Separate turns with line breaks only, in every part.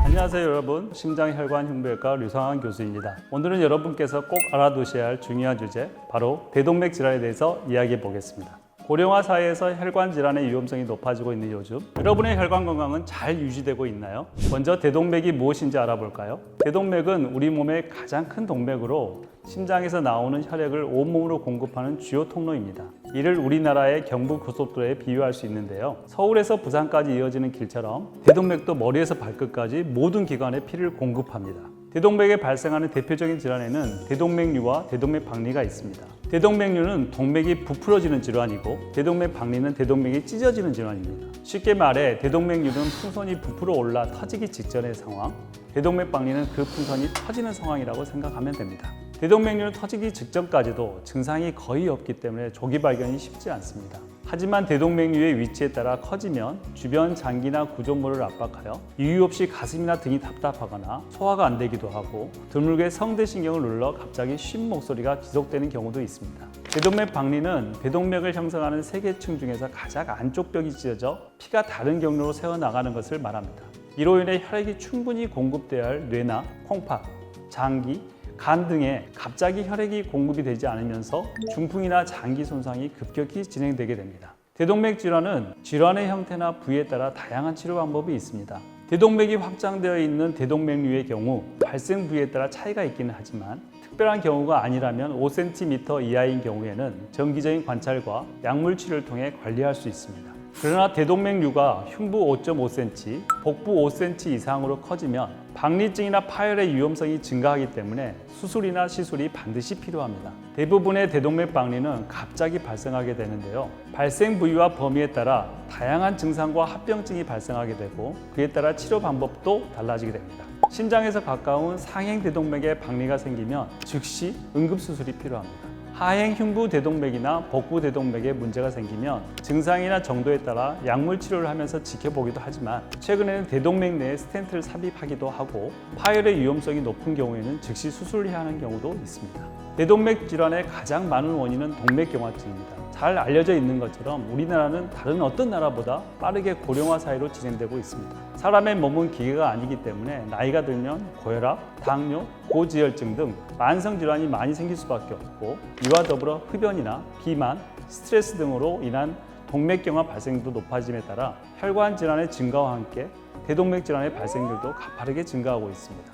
안녕하세요 여러분, 심장혈관흉부외과 류상환 교수입니다. 오늘은 여러분께서 꼭 알아두셔야 할 중요한 주제, 바로 대동맥 질환에 대해서 이야기해 보겠습니다. 고령화 사회에서 혈관 질환의 위험성이 높아지고 있는 요즘, 여러분의 혈관 건강은 잘 유지되고 있나요? 먼저 대동맥이 무엇인지 알아볼까요? 대동맥은 우리 몸의 가장 큰 동맥으로 심장에서 나오는 혈액을 온몸으로 공급하는 주요 통로입니다. 이를 우리나라의 경부고속도로에 비유할 수 있는데요. 서울에서 부산까지 이어지는 길처럼 대동맥도 머리에서 발끝까지 모든 기관에 피를 공급합니다. 대동맥에 발생하는 대표적인 질환에는 대동맥류와 대동맥 박리가 있습니다. 대동맥류는 동맥이 부풀어지는 질환이고, 대동맥 박리는 대동맥이 찢어지는 질환입니다. 쉽게 말해 대동맥류는 풍선이 부풀어 올라 터지기 직전의 상황, 대동맥 박리는 그 풍선이 터지는 상황이라고 생각하면 됩니다. 대동맥류는 터지기 직전까지도 증상이 거의 없기 때문에 조기 발견이 쉽지 않습니다. 하지만 대동맥류의 위치에 따라 커지면 주변 장기나 구조물을 압박하여 이유 없이 가슴이나 등이 답답하거나 소화가 안 되기도 하고, 드물게 성대신경을 눌러 갑자기 쉰 목소리가 지속되는 경우도 있습니다. 대동맥 박리는 대동맥을 형성하는 세계층 중에서 가장 안쪽 벽이 찢어져 피가 다른 경로로 새어나가는 것을 말합니다. 이로 인해 혈액이 충분히 공급되어야 할 뇌나 콩팥, 장기, 간 등에 갑자기 혈액이 공급이 되지 않으면서 중풍이나 장기 손상이 급격히 진행되게 됩니다. 대동맥 질환은 질환의 형태나 부위에 따라 다양한 치료 방법이 있습니다. 대동맥이 확장되어 있는 대동맥류의 경우 발생 부위에 따라 차이가 있기는 하지만, 특별한 경우가 아니라면 5cm 이하인 경우에는 정기적인 관찰과 약물 치료를 통해 관리할 수 있습니다. 그러나 대동맥류가 흉부 5.5cm, 복부 5cm 이상으로 커지면 박리증이나 파열의 위험성이 증가하기 때문에 수술이나 시술이 반드시 필요합니다. 대부분의 대동맥 박리는 갑자기 발생하게 되는데요. 발생 부위와 범위에 따라 다양한 증상과 합병증이 발생하게 되고, 그에 따라 치료 방법도 달라지게 됩니다. 심장에서 가까운 상행 대동맥에 박리가 생기면 즉시 응급수술이 필요합니다. 하행 흉부 대동맥이나 복부 대동맥에 문제가 생기면 증상이나 정도에 따라 약물 치료를 하면서 지켜보기도 하지만, 최근에는 대동맥 내에 스텐트를 삽입하기도 하고, 파열의 위험성이 높은 경우에는 즉시 수술해야 하는 경우도 있습니다. 대동맥 질환의 가장 많은 원인은 동맥경화증입니다. 잘 알려져 있는 것처럼 우리나라는 다른 어떤 나라보다 빠르게 고령화 사회로 진행되고 있습니다. 사람의 몸은 기계가 아니기 때문에 나이가 들면 고혈압, 당뇨, 고지혈증 등 만성질환이 많이 생길 수밖에 없고, 이와 더불어 흡연이나 비만, 스트레스 등으로 인한 동맥경화 발생도 높아짐에 따라 혈관 질환의 증가와 함께 대동맥 질환의 발생률도 가파르게 증가하고 있습니다.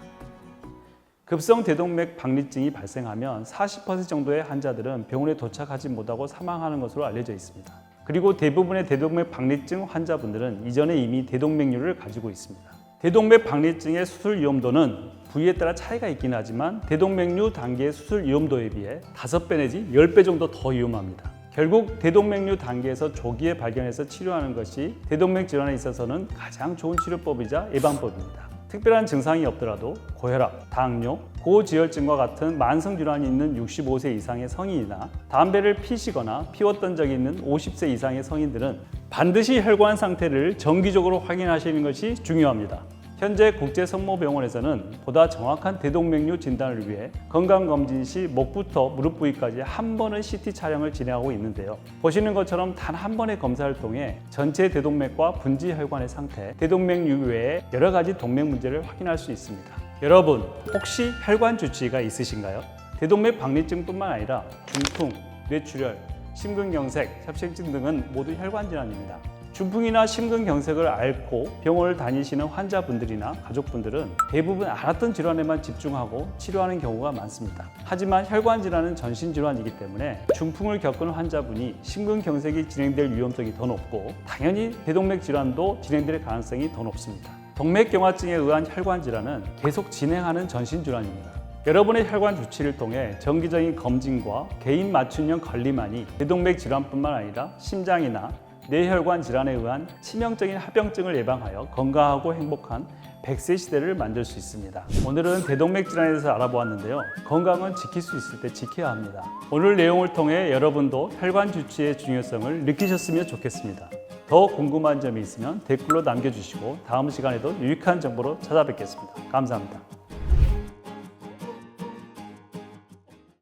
급성 대동맥 박리증이 발생하면 40% 정도의 환자들은 병원에 도착하지 못하고 사망하는 것으로 알려져 있습니다. 그리고 대부분의 대동맥 박리증 환자분들은 이전에 이미 대동맥류를 가지고 있습니다. 대동맥 박리증의 수술 위험도는 부위에 따라 차이가 있긴 하지만 대동맥류 단계의 수술 위험도에 비해 5배 내지 10배 정도 더 위험합니다. 결국 대동맥류 단계에서 조기에 발견해서 치료하는 것이 대동맥 질환에 있어서는 가장 좋은 치료법이자 예방법입니다. 특별한 증상이 없더라도 고혈압, 당뇨, 고지혈증과 같은 만성질환이 있는 65세 이상의 성인이나 담배를 피시거나 피웠던 적이 있는 50세 이상의 성인들은 반드시 혈관 상태를 정기적으로 확인하시는 것이 중요합니다. 현재 국제성모병원에서는 보다 정확한 대동맥류 진단을 위해 건강검진 시 목부터 무릎 부위까지 한 번의 CT 촬영을 진행하고 있는데요. 보시는 것처럼 단 한 번의 검사를 통해 전체 대동맥과 분지 혈관의 상태, 대동맥류 외에 여러 가지 동맥 문제를 확인할 수 있습니다. 여러분, 혹시 혈관 주치의가 있으신가요? 대동맥 박리증뿐만 아니라 중풍, 뇌출혈, 심근경색, 협심증 등은 모두 혈관 질환입니다. 중풍이나 심근경색을 앓고 병원을 다니시는 환자분들이나 가족분들은 대부분 알았던 질환에만 집중하고 치료하는 경우가 많습니다. 하지만 혈관 질환은 전신 질환이기 때문에 중풍을 겪은 환자분이 심근경색이 진행될 위험성이 더 높고, 당연히 대동맥 질환도 진행될 가능성이 더 높습니다. 동맥경화증에 의한 혈관 질환은 계속 진행하는 전신 질환입니다. 여러분의 혈관 주치를 통해 정기적인 검진과 개인 맞춤형 관리만이 대동맥 질환뿐만 아니라 심장이나 뇌혈관 질환에 의한 치명적인 합병증을 예방하여 건강하고 행복한 100세 시대를 만들 수 있습니다. 오늘은 대동맥 질환에 대해서 알아보았는데요. 건강은 지킬 수 있을 때 지켜야 합니다. 오늘 내용을 통해 여러분도 혈관 주치의 중요성을 느끼셨으면 좋겠습니다. 더 궁금한 점이 있으면 댓글로 남겨주시고 다음 시간에도 유익한 정보로 찾아뵙겠습니다. 감사합니다.